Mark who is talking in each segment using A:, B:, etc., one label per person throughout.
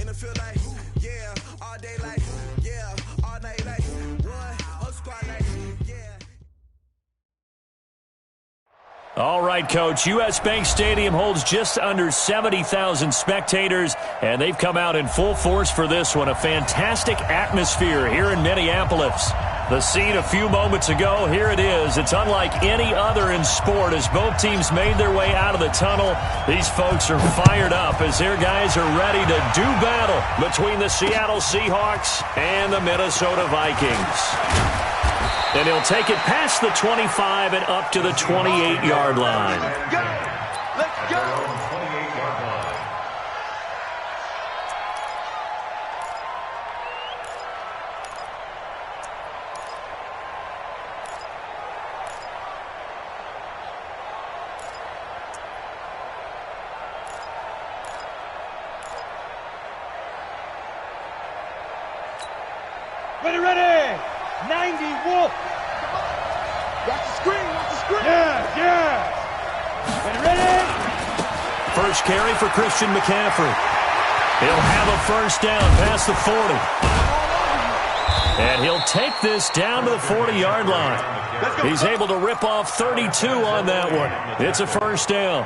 A: finna feel like, yeah, all day like, yeah, all night like, what? Whole squad like, yeah.
B: All right, Coach. U.S. Bank Stadium holds just under 70,000 spectators, and they've come out in full force for this one. A fantastic atmosphere here in Minneapolis. The scene a few moments ago, here it is. It's unlike any other in sport as both teams made their way out of the tunnel. These folks are fired up as their guys are ready to do battle between the Seattle Seahawks and the Minnesota Vikings. And he'll take it past the 25 and up to the 28-yard line.
A: Let's go! Let's go!
C: Ready, ready! 90 Wolf!
A: Watch the screen, watch the screen!
C: Yes, yes! Ready, ready!
B: First carry for Christian McCaffrey. He'll have a first down past the 40. And he'll take this down to the 40-yard line. He's able to rip off 32 on that one. It's a first down.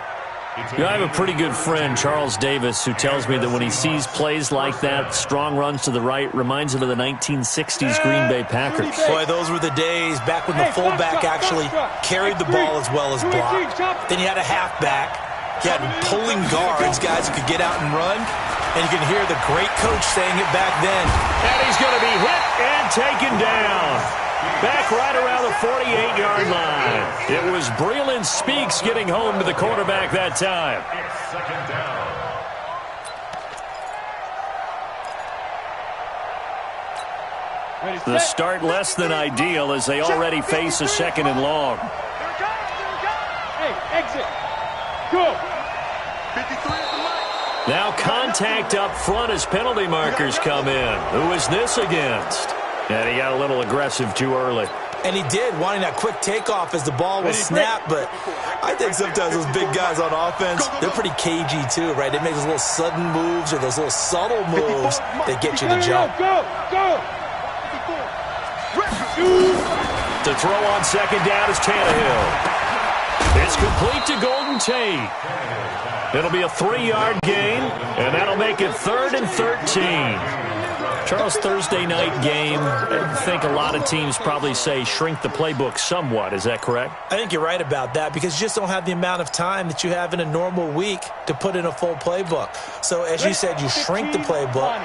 B: You know, I have a pretty good friend, Charles Davis, who tells me that when he sees plays like that, strong runs to the right, reminds him of the 1960s Green Bay Packers.
D: Boy, those were the days back when the fullback actually carried the ball as well as blocked. Then you had a halfback. You had pulling guards, guys who could get out and run. And you can hear the great coach saying it back then.
B: And he's going to be hit and taken down. Back right around the 48-yard line. It was Breland Speaks getting home to the quarterback that time.
E: It's second down.
B: The start less than ideal as they already face a second and long.
C: Hey, exit. Go.
A: 53 is the line.
B: Now contact up front as penalty markers come in. Who is this against? And he got a little aggressive too early.
D: And he did, wanting that quick takeoff as the ball was snapped. But I think sometimes those big guys on offense, they're pretty cagey too, right? They make those little sudden moves or those little subtle moves that get you to jump.
C: Go, go.
B: To throw on second down is Tannehill. It's complete to Golden Tate. It'll be a 3-yard gain, and that'll make it 3rd and 13. Charles, Thursday night game, I think a lot of teams probably say shrink the playbook somewhat. Is that correct?
D: I think you're right about that because you just don't have the amount of time that you have in a normal week to put in a full playbook. So as you said, you shrink the playbook,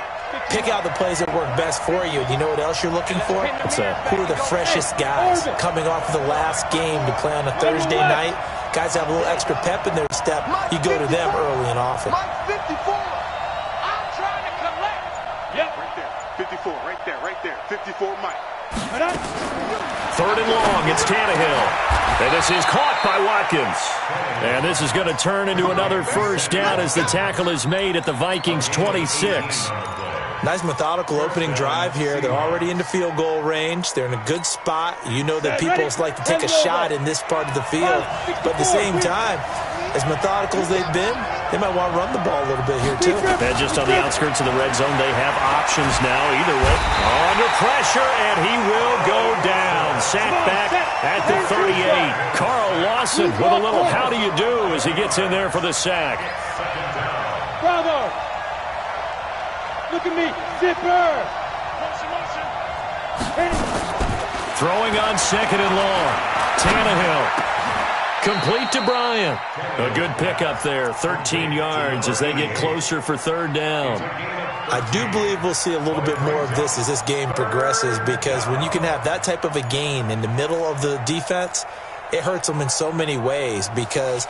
D: pick out the plays that work best for you. Do you know what else you're looking for? Who are the freshest guys coming off of the last game to play on a Thursday night? Guys have a little extra pep in their step. You go to them early and often.
A: 54, right there. 54, Mike.
B: 3rd and long, it's Tannehill. And this is caught by Watkins. And this is going to turn into another first down as the tackle is made at the Vikings' 26.
D: Nice methodical opening drive here. They're already into field goal range. They're in a good spot. You know that people like to take a shot in this part of the field. But at the same time, as methodical as they've been, they might want to run the ball a little bit here, too.
B: And just on the outskirts of the red zone, they have options now. Either way, under pressure, and he will go down. Sacked back at the 38. Carl Lawson with a little how do you do as he gets in there for the sack.
C: Bravo. Look at me. Zipper.
B: Throwing on second and long. Tannehill. Complete to Bryant. A good pickup there, 13 yards as they get closer for 3rd down.
D: I do believe we'll see a little bit more of this as this game progresses because when you can have that type of a gain in the middle of the defense, it hurts them in so many ways because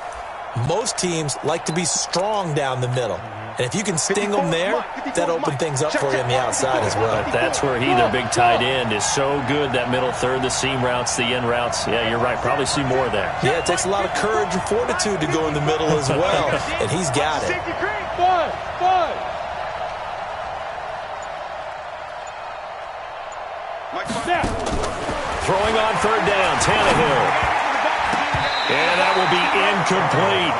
D: most teams like to be strong down the middle. And if you can sting them there, that opens things up for you on the outside as well.
B: That's where he, their big tight end, is so good, that middle third, the seam routes, the in routes. Yeah, you're right. Probably see more of that.
D: Yeah, it takes a lot of courage and fortitude to go in the middle as well, and he's got it.
B: Throwing on 3rd down, Tannehill. And that will be incomplete.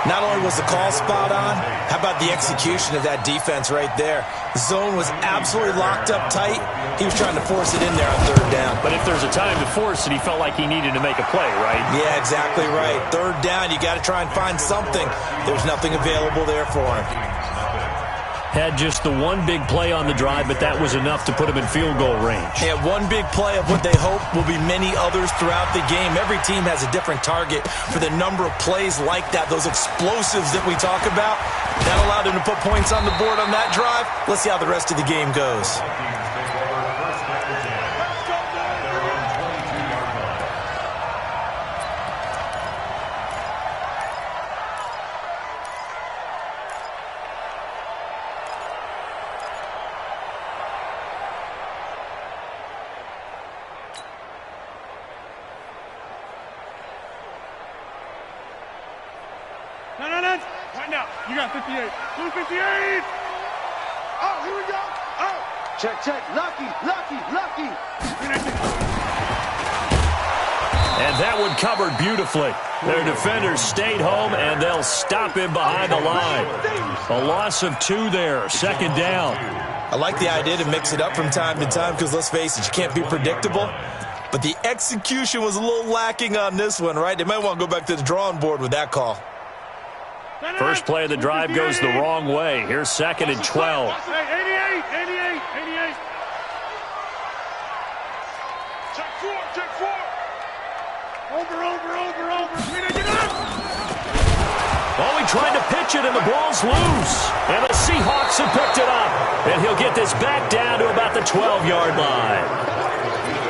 D: Not only was the call spot on, how about the execution of that defense right there? The zone was absolutely locked up tight. He was trying to force it in there on third down.
B: But if there's a time to force it, he felt like he needed to make a play, right?
D: Yeah, exactly right. Third down, you got to try and find something. There's nothing available there for him.
B: Had just the one big play on the drive, but that was enough to put him in field goal range.
D: Yeah, one big play of what they hope will be many others throughout the game. Every team has a different target for the number of plays like that, those explosives that we talk about. That allowed him to put points on the board on that drive. Let's see how the rest of the game goes.
C: No. Right now. You got 58. Who's 58? Oh, here we go. Oh. Check. Lucky.
B: And that one covered beautifully. Their defenders stayed home, and they'll stop him behind the line. A loss of 2 there, second down.
D: I like the idea to mix it up from time to time because, let's face it, you can't be predictable. But the execution was a little lacking on this one, right? They might want to go back to the drawing board with that call.
B: First play of the drive goes the wrong way. Here's second and 12.
C: Hey, 88. Check 4. Over.
B: Oh, he tried to pitch it, and the ball's loose. And the Seahawks have picked it up. And he'll get this back down to about the 12-yard line.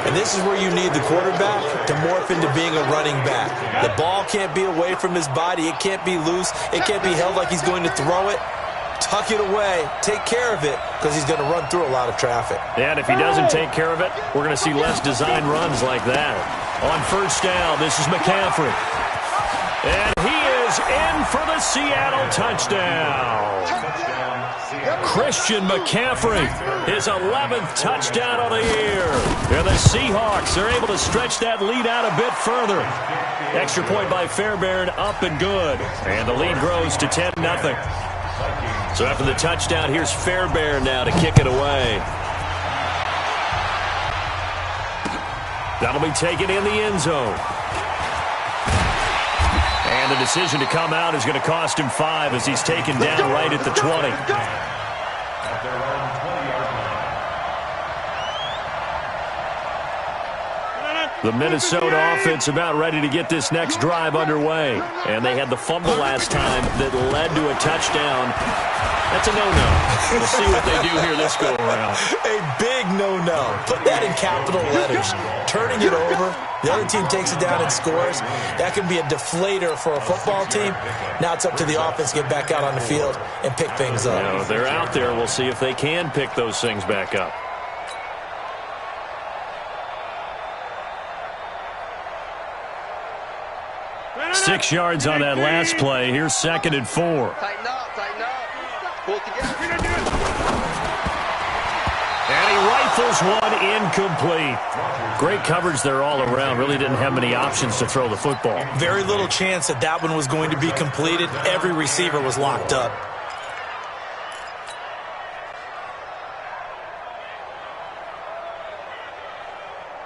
D: And this is where you need the quarterback to morph into being a running back. The ball can't be away from his body. It can't be loose. It can't be held like he's going to throw it. Tuck it away. Take care of it because he's going to run through a lot of traffic.
B: And if he doesn't take care of it, we're going to see less design runs like that. On first down, this is McCaffrey. And he is in for the Seattle touchdown. Christian McCaffrey, his 11th touchdown of the year. And the Seahawks are able to stretch that lead out a bit further. Extra point by Fairbairn, up and good. And the lead grows to 10-0. So after the touchdown, here's Fairbairn now to kick it away. That'll be taken in the end zone. And the decision to come out is going to cost him 5 as he's taken down right at the 20. The Minnesota offense about ready to get this next drive underway. And they had the fumble last time that led to a touchdown. That's a no-no. We'll see what they do here this go-around.
D: A big no-no. Put that in capital letters. Turning it over. The other team takes it down and scores. That can be a deflator for a football team. Now it's up to the offense to get back out on the field and pick things up.
B: You know, they're out there. We'll see if they can pick those things back up. Six yards on that last play. Here's second and 4.
E: Tighten up. Pull together.
B: And he rifles one incomplete. Great coverage there all around. Really didn't have many options to throw the football.
D: Very little chance that that one was going to be completed. Every receiver was locked up.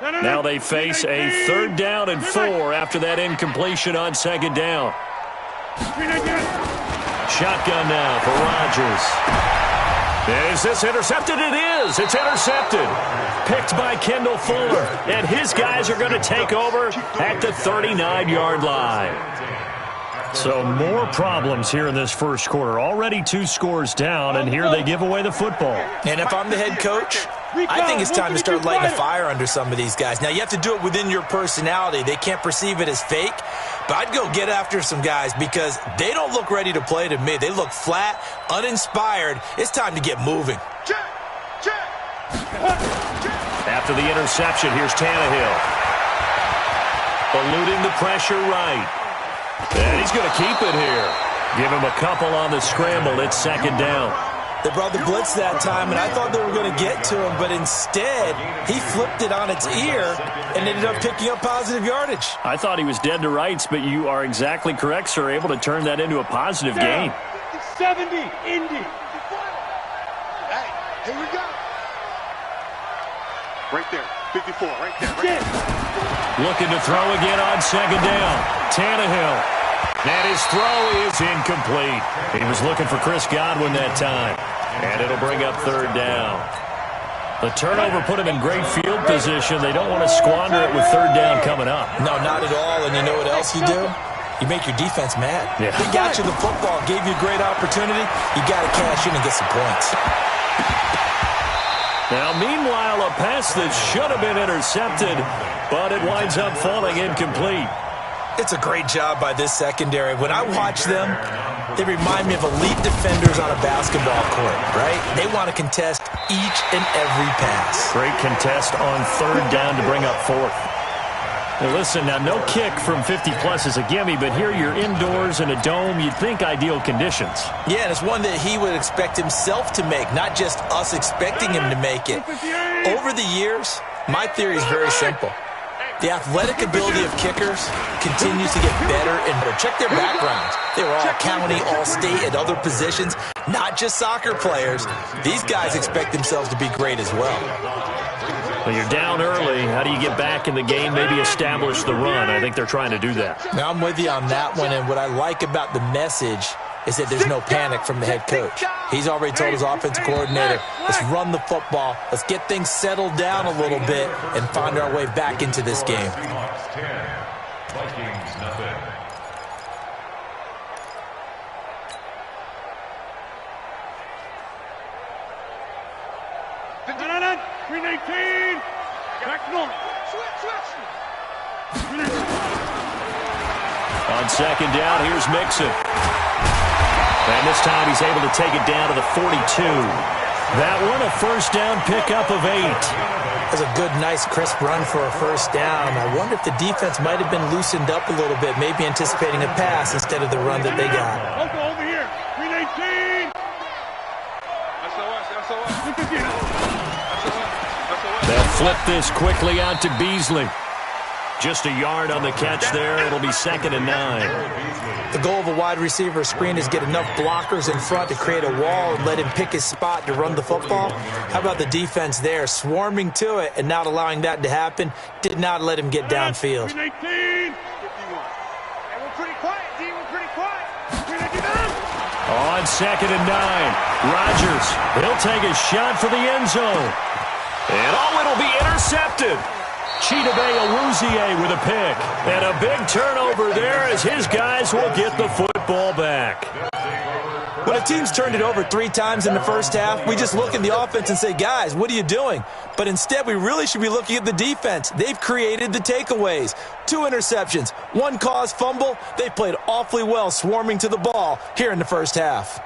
B: Now they face a 3rd down and 4 after that incompletion on second down. Shotgun now for Rodgers. Is this intercepted? It is. It's intercepted. Picked by Kendall Fuller. And his guys are going to take over at the 39-yard line. So more problems here in this first quarter. Already 2 scores down, and here they give away the football.
D: And if I'm the head coach, I think it's time to start lighting a fire under some of these guys. Now, you have to do it within your personality. They can't perceive it as fake. But I'd go get after some guys because they don't look ready to play to me. They look flat, uninspired. It's time to get moving.
B: After the interception, here's Tannehill. Eluding the pressure right. And he's going to keep it here. Give him a couple on the scramble. It's second down.
D: They brought the blitz that time, and I thought they were going to get to him, but instead, he flipped it on its ear and ended up picking up positive yardage.
B: I thought he was dead to rights, but you are exactly correct, sir, able to turn that into a positive gain.
C: 70, Indy.
E: Hey, here we go.
C: Right there, 54, right there. Right there.
B: Looking to throw again on second down. Tannehill. And his throw is incomplete. He was looking for Chris Godwin that time. And it'll bring up third down. The turnover put him in great field position. They don't want to squander it with third down coming up.
D: No, not at all. And you know what else you do? You make your defense mad.
B: Yeah.
D: They got you the football, gave you a great opportunity. You got to cash in and get some points.
B: Now, meanwhile, a pass that should have been intercepted, but it winds up falling incomplete.
D: It's a great job by this secondary. When I watch them, they remind me of elite defenders on a basketball court, right? They want to contest each and every pass.
B: Great contest on third down to bring up fourth. Now listen, now no kick from 50-plus is a gimme, but here you're indoors in a dome. You'd think ideal conditions.
D: Yeah, and it's one that he would expect himself to make, not just us expecting him to make it. Over the years, my theory is very simple. The athletic ability of kickers continues to get better and better. Check their backgrounds. They were all county, all state, at other positions, not just soccer players. These guys expect themselves to be great as well.
B: Well, you're down early. How do you get back in the game, maybe establish the run? I think they're trying to do that.
D: Now, I'm with you on that one, and what I like about the message is that there's no panic from the head coach. He's already told his offensive coordinator, let's run the football, let's get things settled down a little bit and find our way back into this game.
C: Green 18. Back north.
B: On second down, here's Mixon. And this time he's able to take it down to the 42. That one, a first down pickup of 8.
D: That's a good, nice, crisp run for a first down. I wonder if the defense might have been loosened up a little bit, maybe anticipating a pass instead of the run that they got.
C: Over here. Green 18.
B: They'll flip this quickly out to Beasley. Just a yard on the catch there. It'll be second and 9.
D: The goal of a wide receiver screen is get enough blockers in front to create a wall and let him pick his spot to run the football. How about the defense there, swarming to it and not allowing that to happen? Did not let him get downfield.
C: Green 18. 51. Hey, we're pretty quiet, D. We're pretty quiet. Green 18.
B: On second and 9, Rodgers. He'll take a shot for the end zone. And it'll be intercepted. Chidobe Awuzie with a pick. And a big turnover there as his guys will get the football back.
D: When a team's turned it over 3 times in the first half, we just look at the offense and say, guys, what are you doing? But instead, we really should be looking at the defense. They've created the takeaways. 2 interceptions, 1 caused fumble. They played awfully well swarming to the ball here in the first half.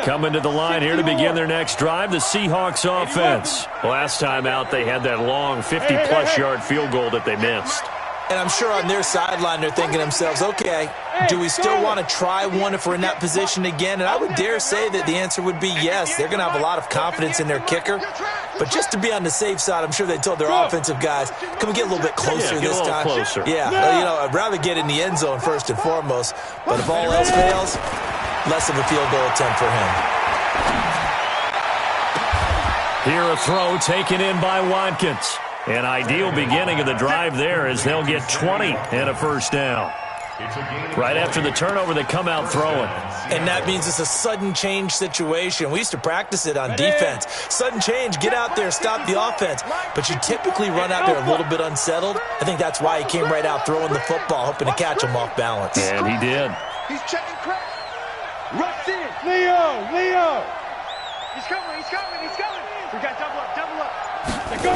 B: Coming to the line here to begin their next drive, the Seahawks offense. Last time out, they had that long 50-plus yard field goal that they missed.
D: And I'm sure on their sideline, they're thinking to themselves, okay, do we still want to try one if we're in that position again? And I would dare say that the answer would be yes. They're going to have a lot of confidence in their kicker. But just to be on the safe side, I'm sure they told their offensive guys, can we get a little bit closer this time?
B: Closer.
D: Yeah, I'd rather get in the end zone first and foremost. But if all else fails, less of a field goal attempt for him.
B: Here a throw taken in by Watkins. An ideal beginning of the drive there as they'll get 20 and a first down. Right after the turnover, they come out throwing.
D: And that means it's a sudden change situation. We used to practice it on defense. Sudden change, get out there, stop the offense. But you typically run out there a little bit unsettled. I think that's why he came right out throwing the football, hoping to catch him off balance.
B: And he did.
E: He's checking crack. Rush in.
C: Leo.
E: He's coming. We got double up.
C: Let's go.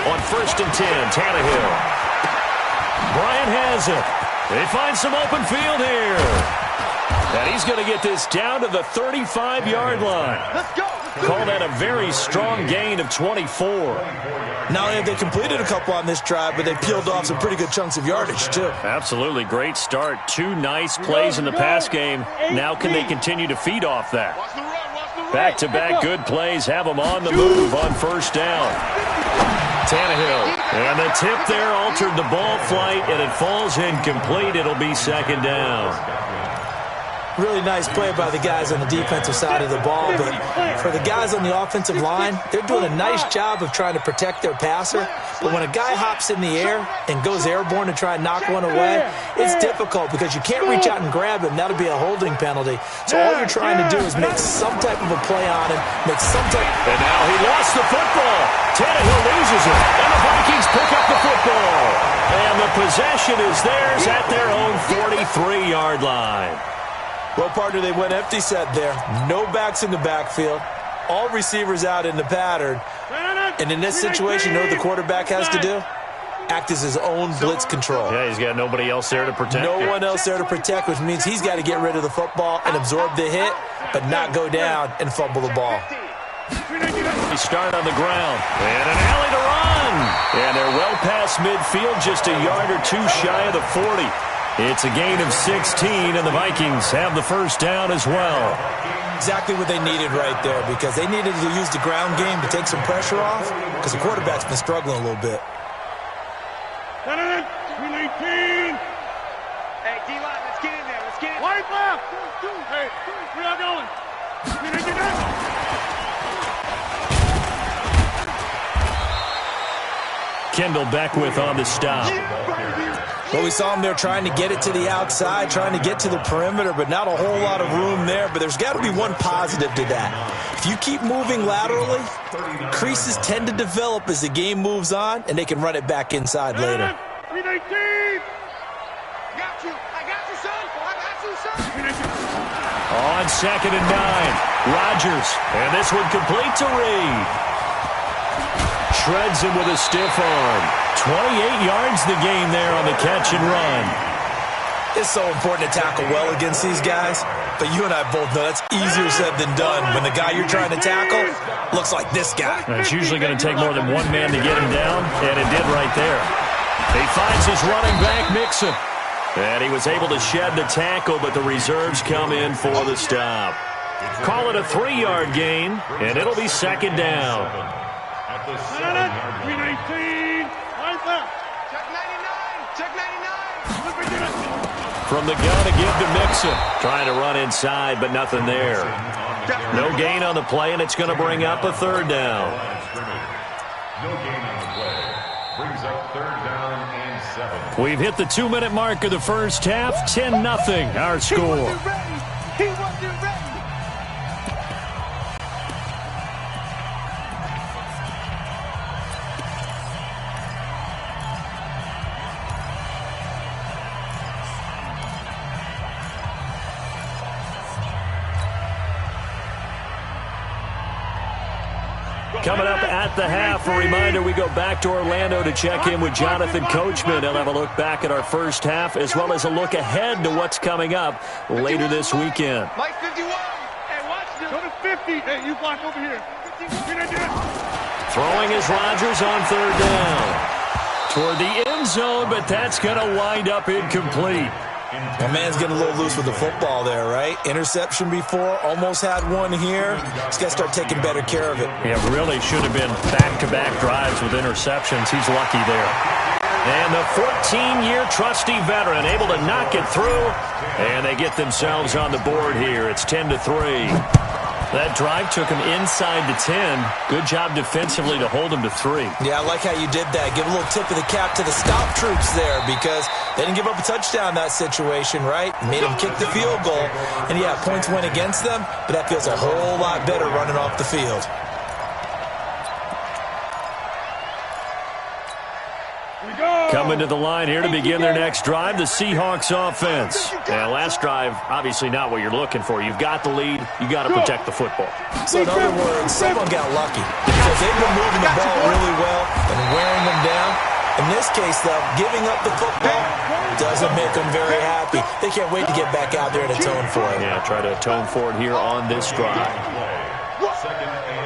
B: On first and 10, Tannehill. Bryant has it. They find some open field here. And he's going to get this down to the 35-yard line.
E: Let's go.
B: Call that a very strong gain of 24.
D: Not only have they completed a couple on this drive, but they peeled off some pretty good chunks of yardage, too.
B: Absolutely great start. 2 nice plays in the pass game. Now can they continue to feed off that? Back-to-back good plays have them on the move on first down. Tannehill. And the tip there altered the ball flight, and it falls incomplete. It'll be second down.
D: Really nice play by the guys on the defensive side of the ball, but for the guys on the offensive line, they're doing a nice job of trying to protect their passer. But when a guy hops in the air and goes airborne to try and knock one away, it's difficult because you can't reach out and grab him. That'll be a holding penalty. So all you're trying to do is make some type of a play on him, make some type.
B: And now he lost the football. Tannehill loses it, and the Vikings pick up the football. And the possession is theirs at their own 43-yard line.
D: Well, partner, they went empty set there. No backs in the backfield. All receivers out in the pattern. And in this situation, you know what the quarterback has to do? Act as his own blitz control.
B: Yeah, he's got nobody else there to protect.
D: No one else there to protect, which means he's got to get rid of the football and absorb the hit, but not go down and fumble the ball.
B: He started on the ground. And an alley to run. And they're well past midfield, just a yard or two shy of the 40. It's a gain of 16, and the Vikings have the first down as well.
D: Exactly what they needed right there, because they needed to use the ground game to take some pressure off, because the quarterback's been struggling a little bit.
C: 319.
E: Hey, D-line, let's get in there. Let's get in.
C: White left. Hey, where y'all going? 319.
B: Kendall Beckwith on the stop.
D: Well, we saw him there trying to get it to the outside, trying to get to the perimeter, but not a whole lot of room there. But there's got to be one positive to that. If you keep moving laterally, creases tend to develop as the game moves on, and they can run it back inside later.
C: 319.
E: Got you. I got you, son. I got you, son.
B: On 2nd and 9, Rodgers. And this one complete to Reed. Shreds him with a stiff arm. 28 yards the game there on the catch and run.
D: It's so important to tackle well against these guys, but you and I both know that's easier said than done when the guy you're trying to tackle looks like this guy.
B: And it's usually going to take more than one man to get him down, and it did right there. He finds his running back, Mixon. And he was able to shed the tackle, but the reserves come in for the stop. Call it a 3-yard gain, and it'll be second down.
C: 319. White left.
E: Check 99. Check 99.
B: From the gun to give to Mixon. Trying to run inside, but nothing there. No gain on the play, and it's going to bring up a 3rd down.
F: No gain on the play. Brings up 3rd down and 7.
B: We've hit the 2-minute mark of the first half. 10-0 our score.
E: He wasn't ready.
B: Coming up at the half, a reminder, we go back to Orlando to check in with Jonathan Coachman. He'll have a look back at our first half as well as a look ahead to what's coming up later this weekend.
E: Mike 51. Hey, watch this.
C: Go to 50. Hey, you block over here. 319.
B: Throwing is Rodgers on 3rd down. Toward the end zone, but that's going to wind up incomplete.
D: My man's getting a little loose with the football there, right? Interception before, almost had one here. He's got to start taking better care of it.
B: Yeah, really should have been back-to-back drives with interceptions. He's lucky there. And the 14-year trusty veteran able to knock it through, and they get themselves on the board here. It's 10-3. That drive took him inside the 10. Good job defensively to hold him to 3.
D: Yeah, I like how you did that. Give a little tip of the cap to the stop troops there because they didn't give up a touchdown in that situation, right? Made them kick the field goal. And, yeah, points went against them, but that feels a whole lot better running off the field.
B: Coming to the line here to begin their next drive, the Seahawks offense. Now, last drive, obviously not what you're looking for. You've got the lead. You got to protect the football.
D: So, in other words, someone got lucky because they've been moving the ball really well and wearing them down. In this case, though, giving up the football doesn't make them very happy. They can't wait to get back out there and atone for it.
B: Yeah, try to atone for it here on this drive.
F: 2nd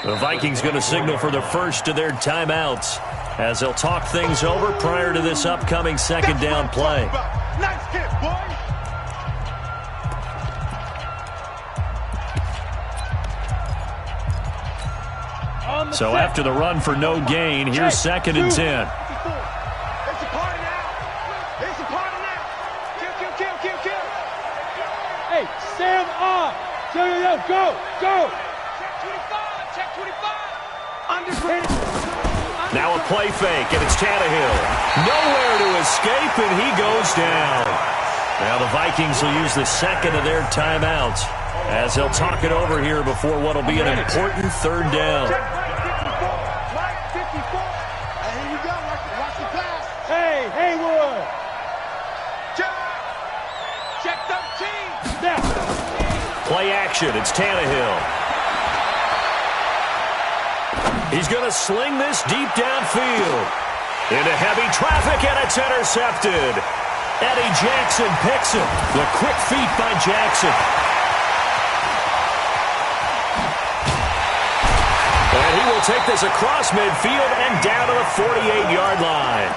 B: The Vikings going to signal for the first of their timeouts as they'll talk things over prior to this upcoming second down play.
C: Nice hit, boy.
B: So after the run for no gain, here's 2nd and 10.
C: It's a party now. It's a party now. Kill. Hey, stand up. Yo, go. Check 25. Understand.
B: Now a play fake, and it's Tannehill. Nowhere to escape, and he goes down. Now the Vikings will use the second of their timeouts as they'll talk it over here before what will be an important 3rd down.
C: Haywood. Check 13. Now.
B: Play action. It's Tannehill. He's going to sling this deep downfield. Into heavy traffic, and it's intercepted. Eddie Jackson picks it. The quick feet by Jackson. And he will take this across midfield and down to the 48-yard line.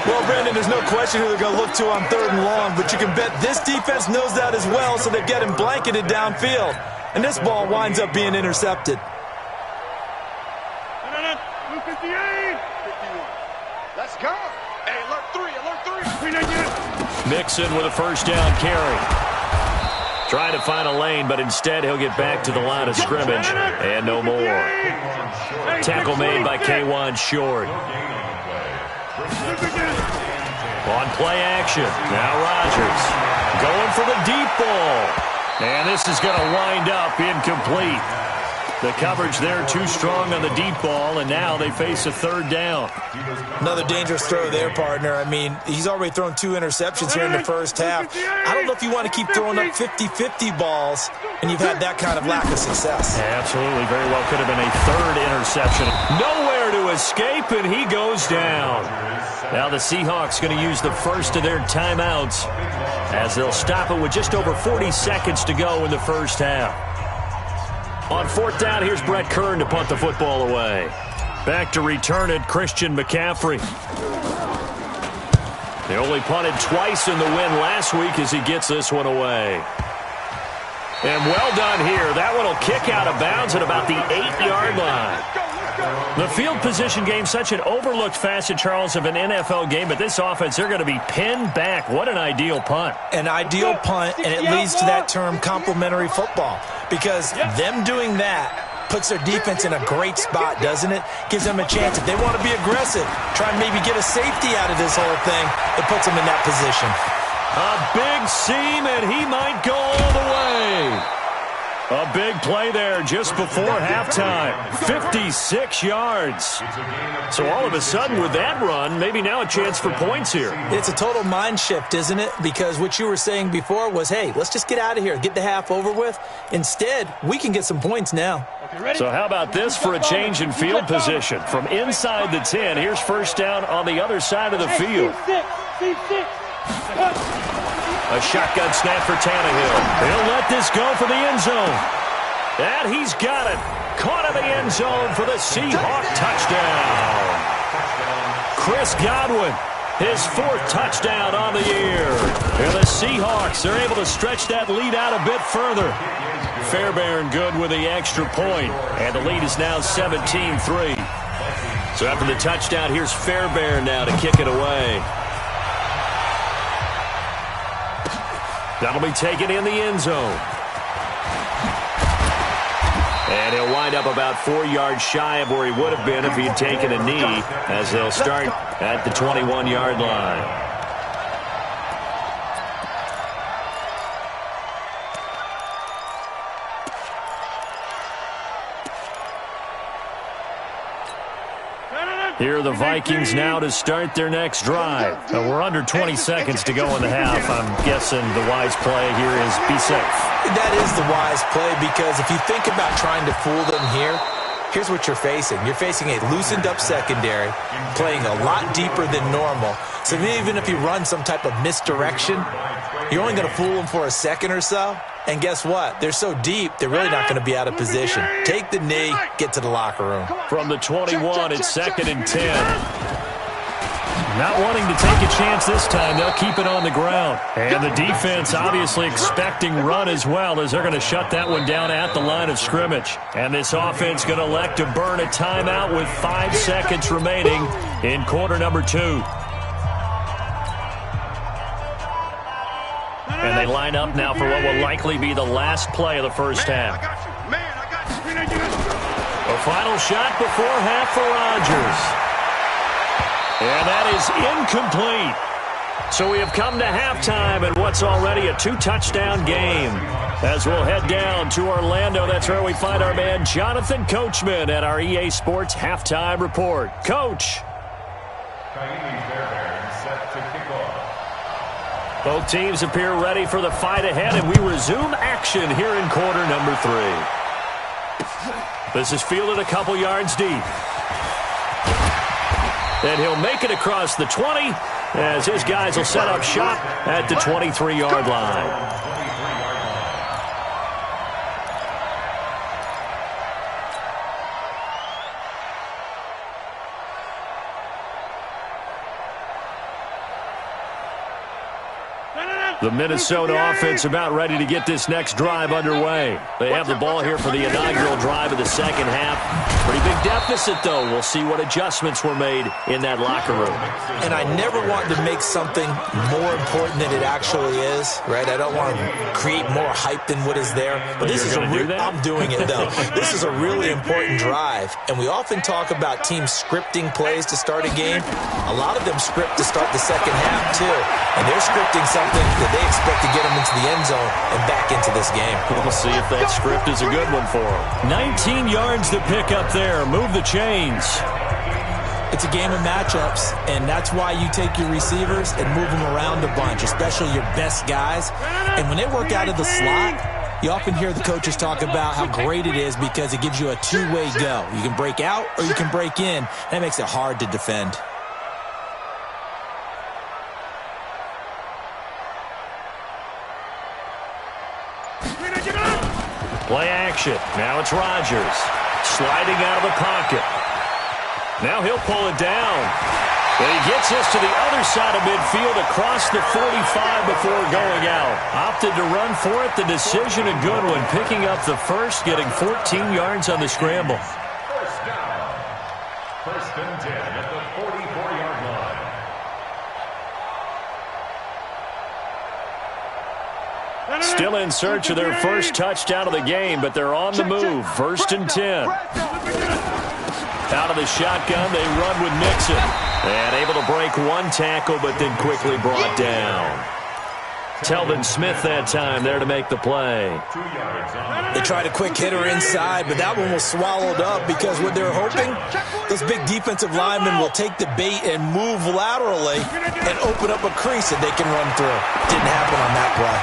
D: Well, Brandon, there's no question who they're going to look to on 3rd and long, but you can bet this defense knows that as well, so they're getting blanketed downfield. And this ball winds up being intercepted.
C: 58. 51. Let's go. Hey, alert 3.
B: Mixon with a first down carry. Trying to find a lane, but instead he'll get back to the line of scrimmage. And no more. Tackle made by K1 Short. On play action. Now Rodgers going for the deep ball. And this is going to wind up incomplete. The coverage there too strong on the deep ball, and now they face a 3rd down.
D: Another dangerous throw there, partner. I mean, he's already thrown 2 interceptions here in the first half. I don't know if you want to keep throwing up 50-50 balls, and you've had that kind of lack of success.
B: Absolutely. Very well could have been a 3rd interception. Nowhere to escape, and he goes down. Now the Seahawks going to use the first of their timeouts as they'll stop it with just over 40 seconds to go in the first half. On 4th down, here's Brett Kern to punt the football away. Back to return it, Christian McCaffrey. They only punted twice in the win last week as he gets this one away. And well done here. That one will kick out of bounds at about the 8-yard line. The field position game, such an overlooked facet, Charles, of an NFL game, but this offense, they're going to be pinned back. What an ideal punt.
D: An ideal punt, and it leads to that term complementary football, because them doing that puts their defense in a great spot, doesn't it? Gives them a chance. If they want to be aggressive, try and maybe get a safety out of this whole thing, it puts them in that position.
B: A big seam, and he might go all the way. A big play there just before halftime. 56 yards. So all of a sudden with that run, maybe now a chance for points here.
D: It's a total mind shift, isn't it? Because what you were saying before was, hey, let's just get out of here, get the half over with. Instead, we can get some points now.
B: So how about this for a change in field position? From inside the 10, here's first down on the other side of the field. A shotgun snap for Tannehill. He'll let this go for the end zone. And he's got it. Caught in the end zone for the Seahawk touchdown. Chris Godwin, his 4th touchdown on the year. And the Seahawks are able to stretch that lead out a bit further. Fairbairn good with the extra point. And the lead is now 17-3. So after the touchdown, here's Fairbairn now to kick it away. That'll be taken in the end zone. And he'll wind up about 4 yards shy of where he would have been if he had taken a knee, as they'll start at the 21-yard line. Here are the Vikings now to start their next drive. We're under 20 seconds to go in the half. I'm guessing the wise play here is be safe.
D: That is the wise play, because if you think about trying to fool them here, here's what you're facing. You're facing a loosened up secondary, playing a lot deeper than normal. So even if you run some type of misdirection, You're only going to fool them for a second or so. And guess what? They're so deep, they're really not going to be out of position. Take the knee, get to the locker room.
B: From the 21, it's 2nd and 10. Not wanting to take a chance this time, they'll keep it on the ground. And the defense obviously expecting run as well, as they're going to shut that one down at the line of scrimmage. And this offense going to elect to burn a timeout with 5 seconds remaining in quarter number 2. And they line up now for what will likely be the last play of the first half. A final shot before half for Rodgers. And that is incomplete. So we have come to halftime in what's already a 2-touchdown game. As we'll head down to Orlando, that's where we find our man Jonathan Coachman at our EA Sports Halftime Report. Coach. Both teams appear ready for the fight ahead, and we resume action here in quarter number 3. This is fielded a couple yards deep. And he'll make it across the 20 as his guys will set up shop at the 23-yard line. The Minnesota offense about ready to get this next drive underway. They have the ball here for the inaugural drive of the second half. Pretty big deficit, though. We'll see what adjustments were made in that locker room.
D: And I never want to make something more important than it actually is, right? I don't want to create more hype than what is there. But this is I'm doing it, though. This is a really important drive. And we often talk about teams scripting plays to start a game. A lot of them script to start the second half, too. And they're scripting something that they expect to get them into the end zone and back into this game.
B: We'll see if that script is a good one for them. 19 yards to pick up there. Move the chains.
D: It's a game of matchups, and that's why you take your receivers and move them around a bunch, especially your best guys. And when they work out of the slot, you often hear the coaches talk about how great it is because it gives you a two-way go. You can break out or you can break in. That makes it hard to defend.
B: Play action. Now it's Rodgers. Sliding out of the pocket. Now he'll pull it down. And he gets this to the other side of midfield across the 45 before going out. Opted to run for it. The decision a good one. Picking up the first, getting 14 yards on the scramble.
F: First down. First and 10 at the 44-yard line.
B: Still in search of their first touchdown of the game, but they're on the move. First and 10. Out of the shotgun, they run with Mixon. And able to break one tackle, but then quickly brought down. Telvin Smith that time there to make the play.
D: They tried a quick hitter inside, but that one was swallowed up because what they're hoping, those big defensive linemen will take the bait and move laterally and open up a crease that they can run through. Didn't happen on that play.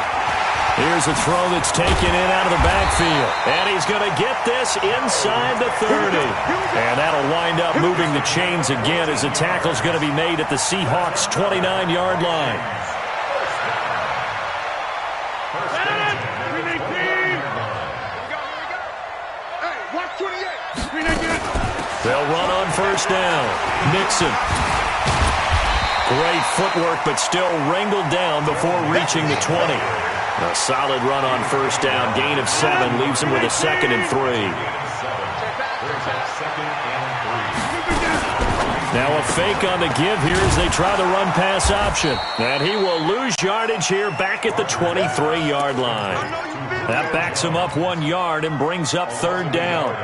B: Here's a throw that's taken in out of the backfield. And he's going to get this inside the 30. And that'll wind up moving the chains again as the tackle's going to be made at the Seahawks' 29-yard line. They'll run on first down. Mixon. Great footwork, but still wrangled down before reaching the 20. A solid run on first down. Gain of 7 leaves him with a 2nd and 3. Now a fake on the give here as they try the run-pass option. And he will lose yardage here back at the 23-yard line. That backs him up 1 yard and brings up third down.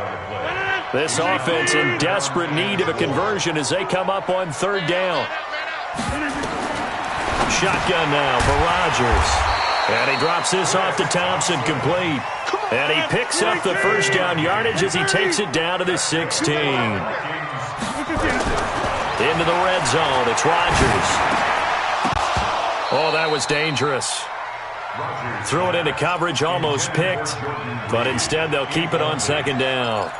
B: This offense in desperate need of a conversion as they come up on third down. Shotgun now for Rodgers. And he drops this off to Thompson, complete. And he picks up the first down yardage as he takes it down to the 16. Into the red zone, it's Rodgers. Oh, that was dangerous. Threw it into coverage, almost picked. But instead, they'll keep it on second down.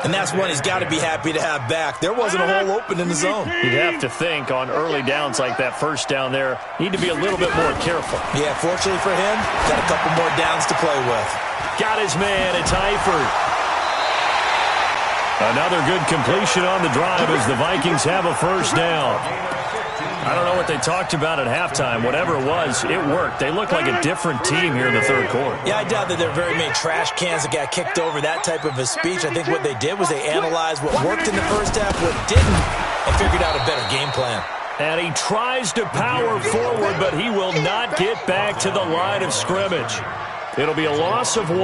D: And that's one he's got to be happy to have back. There wasn't a hole open in the zone.
B: You'd have to think on early downs like that first down there, need to be a little bit more careful.
D: Yeah, fortunately for him, got a couple more downs to play with.
B: Got his man. It's Eifert. Another good completion on the drive as the Vikings have a first down. I don't know what they talked about at halftime. Whatever it was, it worked. They look like a different team here in the third quarter.
D: Yeah, I doubt that there are very many trash cans that got kicked over, that type of a speech. I think what they did was they analyzed what worked in the first half, what didn't, and figured out a better game plan.
B: And he tries to power forward, but he will not get back to the line of scrimmage. It'll be a loss of 1,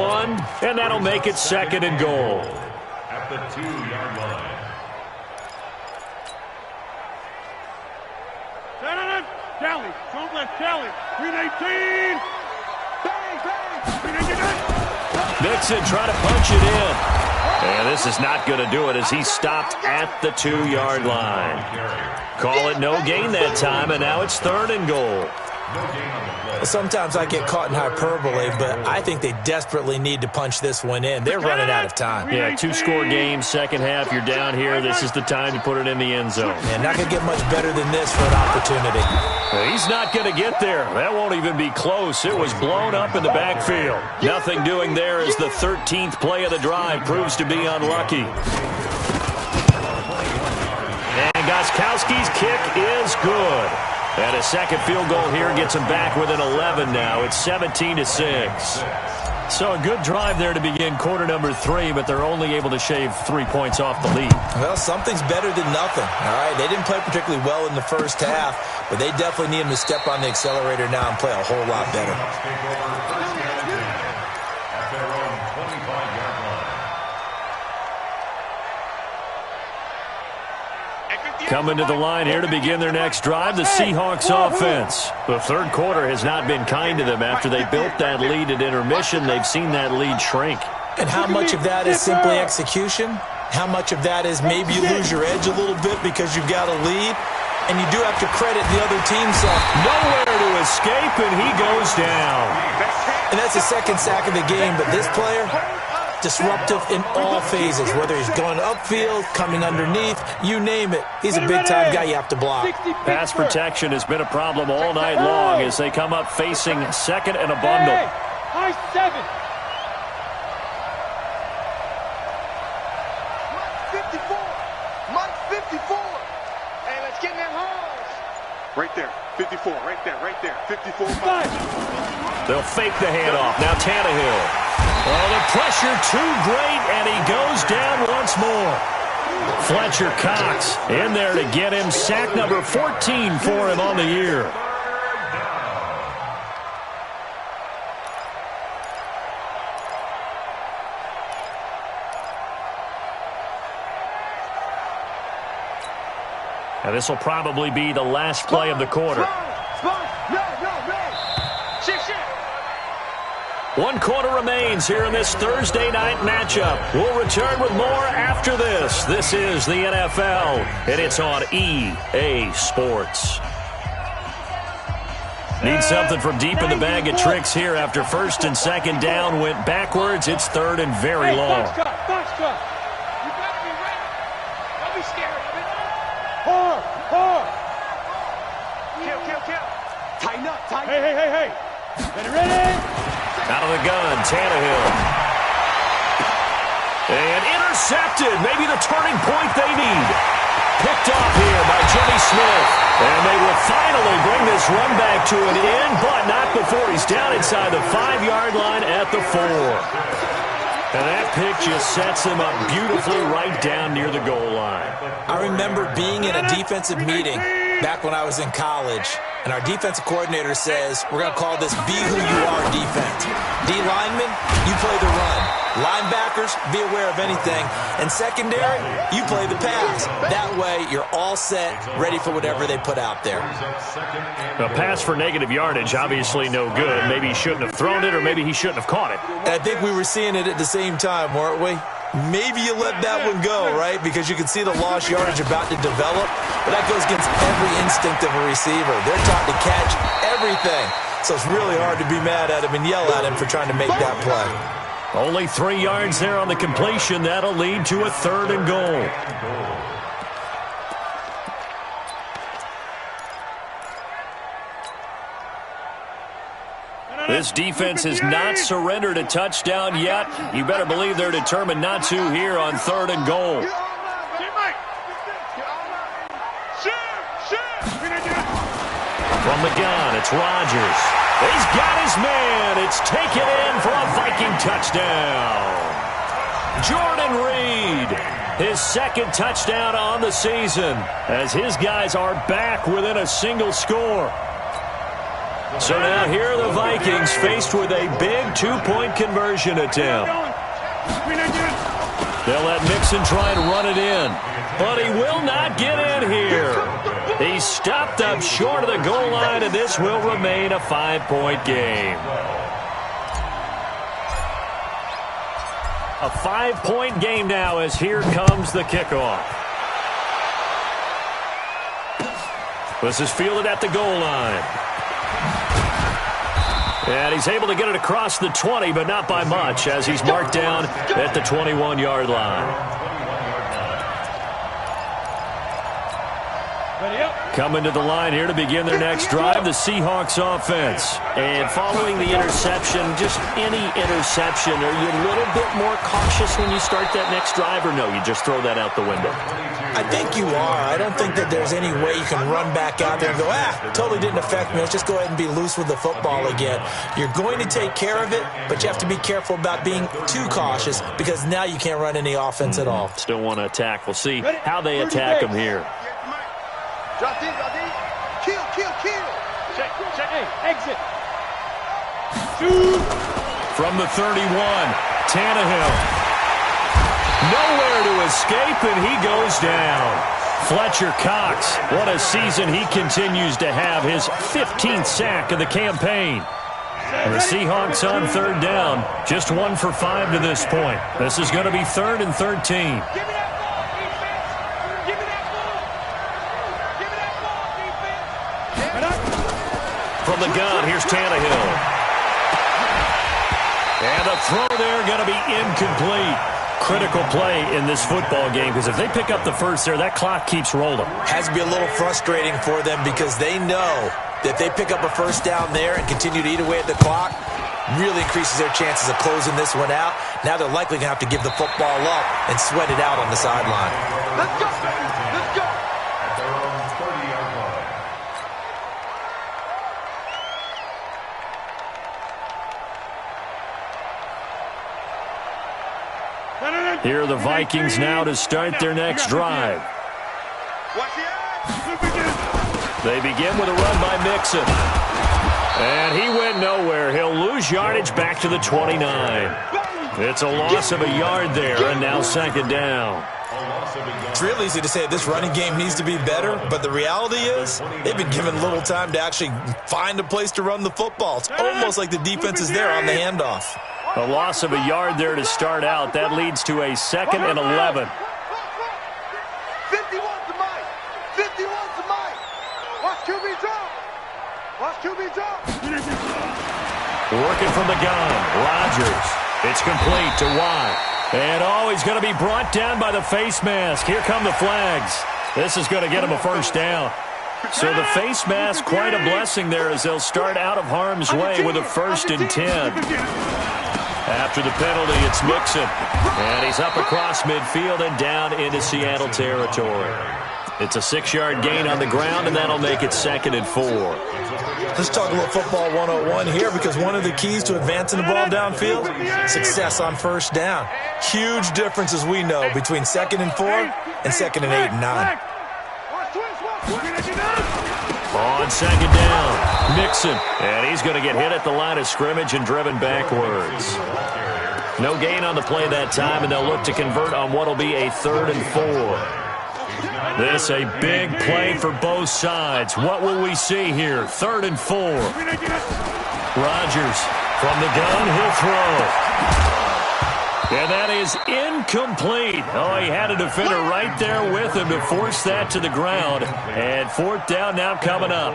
B: and that'll make it 2nd and goal.
F: At the 2-yard line.
C: Kelly, don't let Kelly. 318. Bang, bang.
B: Mixon trying to punch it in. And this is not going to do it as he stopped at the 2-yard line. Call it no gain that time, and now it's 3rd and goal.
D: Sometimes I get caught in hyperbole, but I think they desperately need to punch this one in. They're running out of time.
B: Yeah, 2-score game, second half, you're down here. This is the time to put it in the end zone.
D: And not going to get much better than this for an opportunity.
B: He's not going to get there. That won't even be close. It was blown up in the backfield. Nothing doing there as the 13th play of the drive proves to be unlucky. And Gostkowski's kick is good. And a second field goal here gets him back within 11 now. It's 17-6. So a good drive there to begin quarter number 3, but they're only able to shave 3 points off the lead.
D: Well, something's better than nothing. All right, they didn't play particularly well in the first half, but they definitely need him to step on the accelerator now and play a whole lot better.
B: Coming to the line here to begin their next drive, the Seahawks offense. The third quarter has not been kind to them. After they built that lead at intermission, they've seen that lead shrink.
D: And how much of that is simply execution? How much of that is maybe you lose your edge a little bit because you've got a lead? And you do have to credit the other team some.
B: Nowhere to escape, and he goes down.
D: And that's the second sack of the game, but this player, disruptive in all phases, whether he's going upfield, coming underneath, you name it. He's a big-time guy you have to block.
B: Pass protection has been a problem all night long as they come up facing second and a bundle.
C: High 7.
E: 54. Mike 54. Hey, let's get in that house. Right there. 54. Right there. Right there. 54.
B: They'll fake the handoff. Now Tannehill. Oh, the pressure too great, and he goes down once more. Fletcher Cox in there to get him. Sack number 14 for him on the year. And this will probably be the last play of the quarter. One quarter remains here in this Thursday night matchup. We'll return with more after this. This is the NFL, and it's on EA Sports. Need something from deep in the bag of tricks here after first and second down went backwards. It's 3rd and very long.
C: Box cut. You better be ready. Don't be scared of it. Hard. Kill. Tighten up. Hey. Ready?
B: Out of the gun, Tannehill. And intercepted. Maybe the turning point they need. Picked off here by Jimmy Smith. And they will finally bring this run back to an end, but not before he's down inside the 5-yard line at the 4. And that pick just sets him up beautifully right down near the goal line.
D: I remember being in a defensive meeting back when I was in college, and our defensive coordinator says, we're going to call this Be Who You Are defense. D linemen, you play the run. Linebackers, be aware of anything. And secondary, you play the pass. That way, you're all set, ready for whatever they put out there.
B: A pass for negative yardage, obviously no good. Maybe he shouldn't have thrown it, or maybe he shouldn't have caught it.
D: I think we were seeing it at the same time, weren't we? Maybe you let that one go, right? Because you can see the lost yardage about to develop. But that goes against every instinct of a receiver. They're taught to catch everything. So it's really hard to be mad at him and yell at him for trying to make that play.
B: Only 3 yards there on the completion. That'll lead to a 3rd and goal. This defense has not surrendered a touchdown yet. You better believe they're determined not to here on 3rd and goal. From the gun, it's Rodgers. He's got his man. It's taken in for a Viking touchdown. Jordan Reed, his 2nd touchdown on the season, as his guys are back within a single score. So now here are the Vikings faced with a big 2-point conversion attempt. They'll let Mixon try and run it in, but he will not get in here. He's stopped up short of the goal line, and this will remain a 5-point game. A 5-point game now as here comes the kickoff. This is fielded at the goal line. And he's able to get it across the 20, but not by much, as he's marked down at the 21-yard line. Coming to the line here to begin their next drive, the Seahawks offense. And following the interception, just any interception, are you a little bit more cautious when you start that next drive, or no, you just throw that out the window?
D: I think you are. I don't think that there's any way you can run back out there and go, totally didn't affect me. Let's just go ahead and be loose with the football again. You're going to take care of it, but you have to be careful about being too cautious because now you can't run any offense at all.
B: Still want to attack. We'll see how they attack them here.
E: Drop in. Kill.
C: Check. Hey, exit.
B: From the 31, Tannehill. Nowhere to escape, and he goes down. Fletcher Cox, what a season he continues to have, his 15th sack of the campaign. And the Seahawks on 3rd down, just 1 for 5 to this point. This is going to be 3rd and 13. From the gun, here's Tannehill. And the throw there going to be incomplete. Critical play in this football game, because if they pick up the first there, that clock keeps rolling.
D: Has to be a little frustrating for them because they know that if they pick up a first down there and continue to eat away at the clock, really increases their chances of closing this one out. Now they're likely going to have to give the football up and sweat it out on the sideline.
E: Let's go.
F: At their own 30-yard line.
B: Here are the Vikings now to start their next drive. They begin with a run by Mixon. And he went nowhere. He'll lose yardage back to the 29. It's a loss of a yard there, and now 2nd down.
D: It's real easy to say this running game needs to be better, but the reality is they've been given little time to actually find a place to run the football. It's almost like the defense is there on the handoff.
B: A loss of a yard there to start out. That leads to a 2nd and 11.
E: 51 to Mike. 51 to Mike. Watch QB drop.
B: Working from the gun. Rodgers. It's complete to Watt. And he's going to be brought down by the face mask. Here come the flags. This is going to get him a first down. So the face mask, quite a blessing there as they'll start out of harm's way with a 1st and 10. After the penalty, it's Mixon. And he's up across midfield and down into Seattle territory. It's a 6-yard gain on the ground, and that'll make it 2nd and 4.
D: Let's talk a little football 101 here, because one of the keys to advancing the ball downfield, success on first down. Huge difference, as we know, between 2nd and 4 and 2nd and 8 and 9.
B: On 2nd down, Mixon. And he's going to get hit at the line of scrimmage and driven backwards. No gain on the play that time, and they'll look to convert on what will be a 3rd and 4. This a big play for both sides. What will we see here? 3rd and 4. Rodgers from the gun, he'll throw. And that is incomplete. Oh, he had a defender right there with him to force that to the ground. And 4th down now coming up.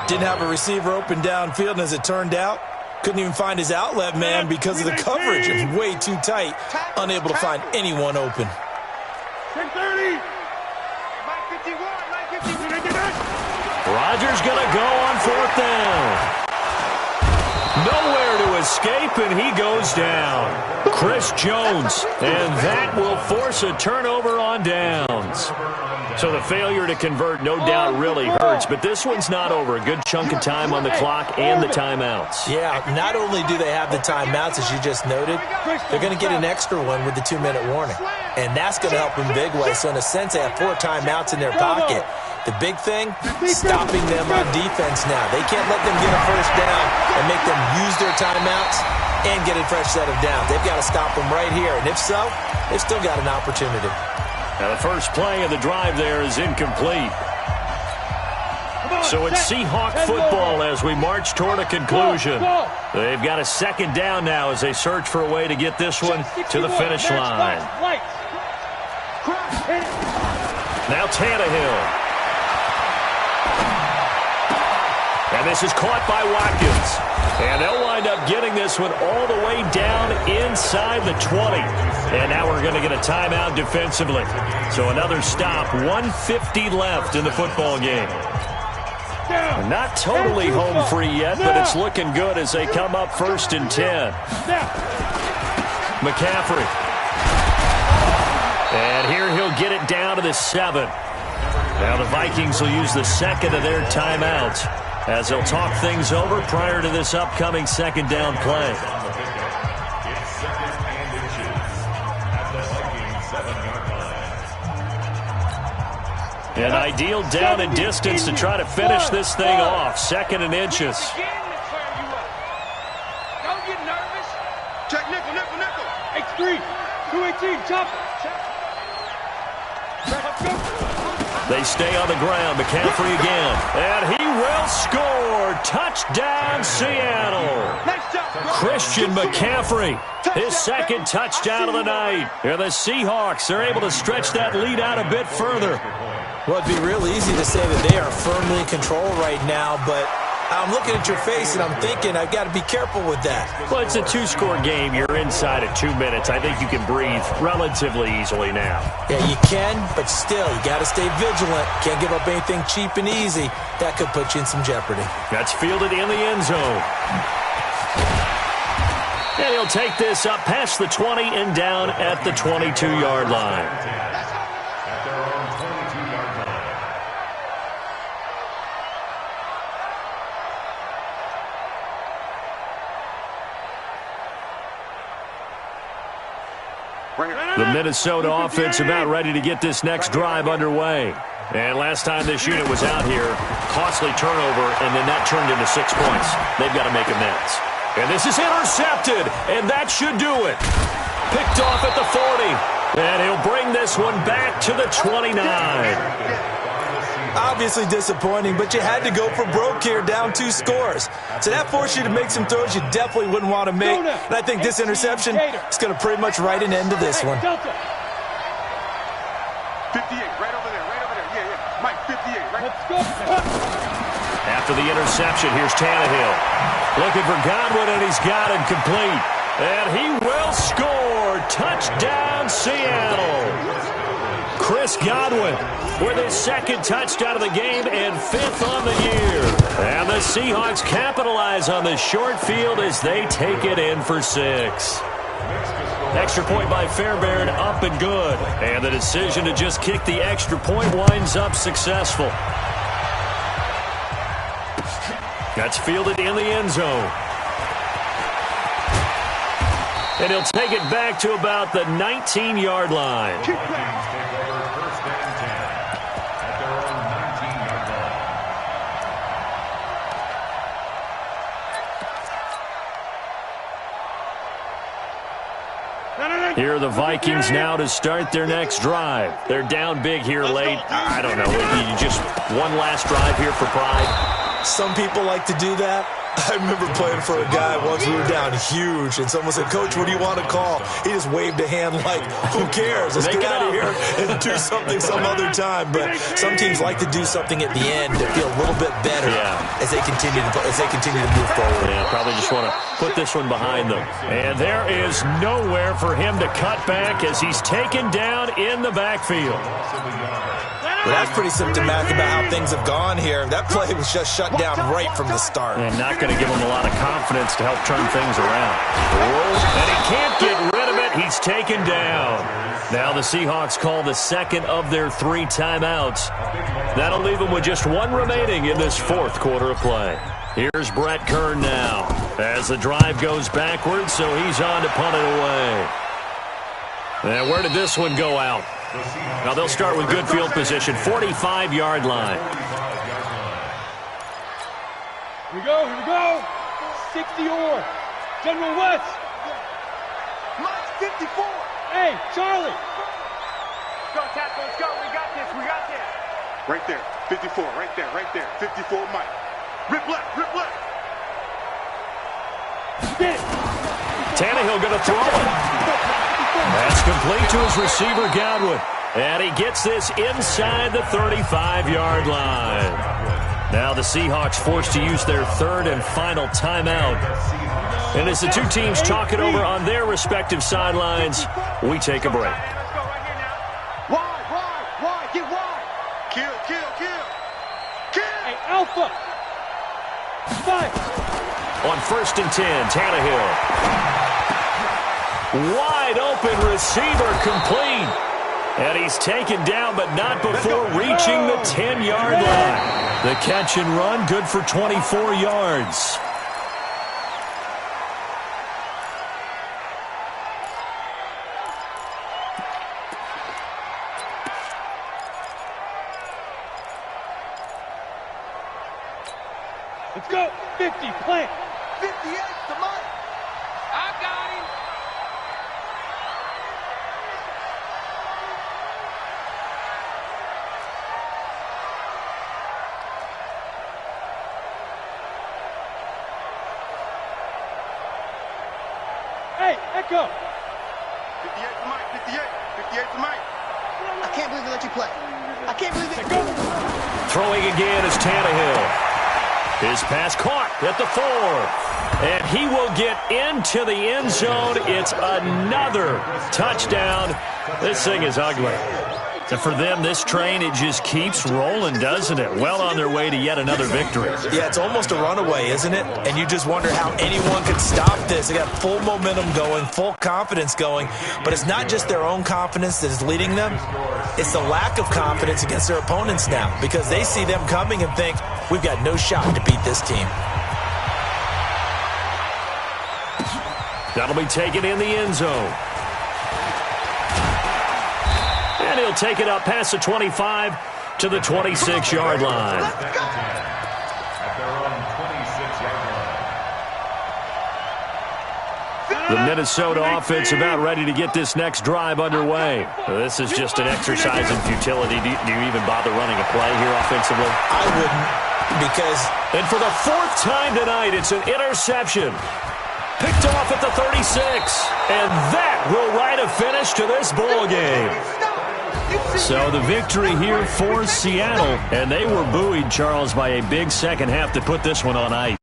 D: Didn't have a receiver open downfield, and as it turned out, Couldn't even find his outlet man because of the coverage. It was way too tight. Unable to find anyone open.
C: 10-30.
B: Rodgers going to go on 4th down. Nowhere to escape, and he goes down. Chris Jones, and that will force a turnover on downs. So the failure to convert no doubt really hurts, but this one's not over. A good chunk of time on the clock and the timeouts.
D: Yeah, not only do they have the timeouts, as you just noted, they're going to get an extra one with the 2-minute warning. And that's going to help in big way. So in a sense, they have 4 timeouts in their pocket. The big thing, stopping them on defense now. They can't let them get a first down and make them use their timeouts and get a fresh set of downs. They've got to stop them right here. And if so, they've still got an opportunity.
B: Now the first play of the drive there is incomplete. So it's Seahawk football as we march toward a conclusion. They've got a 2nd down now as they search for a way to get this one to the finish line. Now Tannehill. And this is caught by Watkins. And they'll wind up getting this one all the way down inside the 20. And now we're going to get a timeout defensively. So another stop, 1:50 left in the football game. Not totally home free yet, but it's looking good as they come up 1st and 10. McCaffrey. And here he'll get it down to the 7. Now the Vikings will use the 2nd of their timeouts as they'll talk things over prior to this upcoming 2nd down play.
F: It's 2nd and inches at the Vikings 7-yard line.
B: An ideal down and distance to try to finish this thing off. 2nd and inches.
C: Don't get nervous.
E: Check nickel.
C: H3, 218, chopper.
B: They stay on the ground. McCaffrey again. And he will score. Touchdown, Seattle. Christian McCaffrey, his 2nd touchdown of the night. And the Seahawks are able to stretch that lead out a bit further.
D: Well, it'd be real easy to say that they are firmly in control right now, but I'm looking at your face and I'm thinking I've got to be careful with that.
B: Well, it's a 2-score game. You're inside of 2 minutes. I think you can breathe relatively easily now.
D: Yeah, you can, but still, you got to stay vigilant. Can't give up anything cheap and easy. That could put you in some jeopardy.
B: That's fielded in the end zone. And he'll take this up past the 20 and down at the 22-yard line.
F: At their own 22-yard line.
B: The Minnesota offense about ready to get this next drive underway. And last time this unit was out here, costly turnover, and then that turned into 6 points. They've got to make amends. And this is intercepted, and that should do it. Picked off at the 40, and he'll bring this one back to the 29.
D: Obviously disappointing, but you had to go for broke here, down 2 scores. So that forced you to make some throws you definitely wouldn't want to make. And I think this interception is going to pretty much write an end to this one.
E: 58, right over there. Yeah. Mike, 58, right?
C: Let's go.
B: After the interception, here's Tannehill. Looking for Godwin, and he's got him complete. And he will score. Touchdown, Seattle. Chris Godwin with his 2nd touchdown of the game and 5th on the year. And the Seahawks capitalize on the short field as they take it in for 6. Extra point by Fairbairn, up and good. And the decision to just kick the extra point winds up successful. That's fielded in the end zone. And he'll take it back to about the 19-yard line.
F: Vikings take over 1st and 10 at their own 19-yard line.
B: Here are the Vikings now to start their next drive. They're down big here late. I don't know, maybe just one last drive here for pride.
D: Some people like to do that. I remember playing for a guy once. We were down huge, and someone said, "Coach, what do you want to call?" He just waved a hand like, "Who cares? Let's get out of here and do something some other time." But some teams like to do something at the end to feel a little bit better as they continue to move forward.
B: Yeah, probably just want to put this one behind them. And there is nowhere for him to cut back as he's taken down in the backfield.
D: Well, that's pretty symptomatic about how things have gone here. That play was just shut down right from the start.
B: And not going to give him a lot of confidence to help turn things around. And he can't get rid of it. He's taken down. Now the Seahawks call the second of their 3 timeouts. That'll leave them with just 1 remaining in this 4th quarter of play. Here's Brett Kern now as the drive goes backwards, so he's on to punt it away. And where did this one go out? Now they'll start with good field position, 45-yard line.
C: Here we go. 60 or. General West.
E: Mike 54.
C: Hey, Charlie.
E: Go, Tackle, let's go. We got this. Right there. 54, right there. 54, Mike. Rip left.
C: Get it.
B: Tannehill going to throw it. That's complete to his receiver, Godwin. And he gets this inside the 35-yard line. Now the Seahawks forced to use their 3rd and final timeout. And as the 2 teams talk it over on their respective sidelines, we take a break.
E: Let's go right here now. Wide. Get wide. Kill.
C: Hey, Alpha. 5.
B: On 1st and 10, Tannehill. Wide open receiver complete. And he's taken down, but not before reaching the 10-yard line. The catch and run, good for 24 yards.
C: Let's go. 50, plant.
E: 58 to Mike. I got him.
C: Hey, Echo.
E: 58 to Mike. 58 to Mike. I can't believe they let you play. I can't believe they
C: Go.
B: Throwing again is Tannehill. His pass caught at the 4. And he will get into the end zone. It's another touchdown. This thing is ugly. And for them, this train, it just keeps rolling, doesn't it? Well on their way to yet another victory.
D: Yeah, it's almost a runaway, isn't it? And you just wonder how anyone could stop this. They got full momentum going, full confidence going. But it's not just their own confidence that is leading them. It's the lack of confidence against their opponents now, because they see them coming and think, we've got no shot to beat this team.
B: That'll be taken in the end zone. And he'll take it up past the 25 to the 26-yard line.
F: At their own 26-yard line.
B: The Minnesota offense about ready to get this next drive underway. This is just an exercise in futility. Do you even bother running a play here offensively?
D: I wouldn't, because...
B: And for the 4th time tonight, it's an interception. Picked off at the 36. And that will write a finish to this ball game. So the victory here for Seattle. And they were buoyed, Charles, by a big second half to put this one on ice.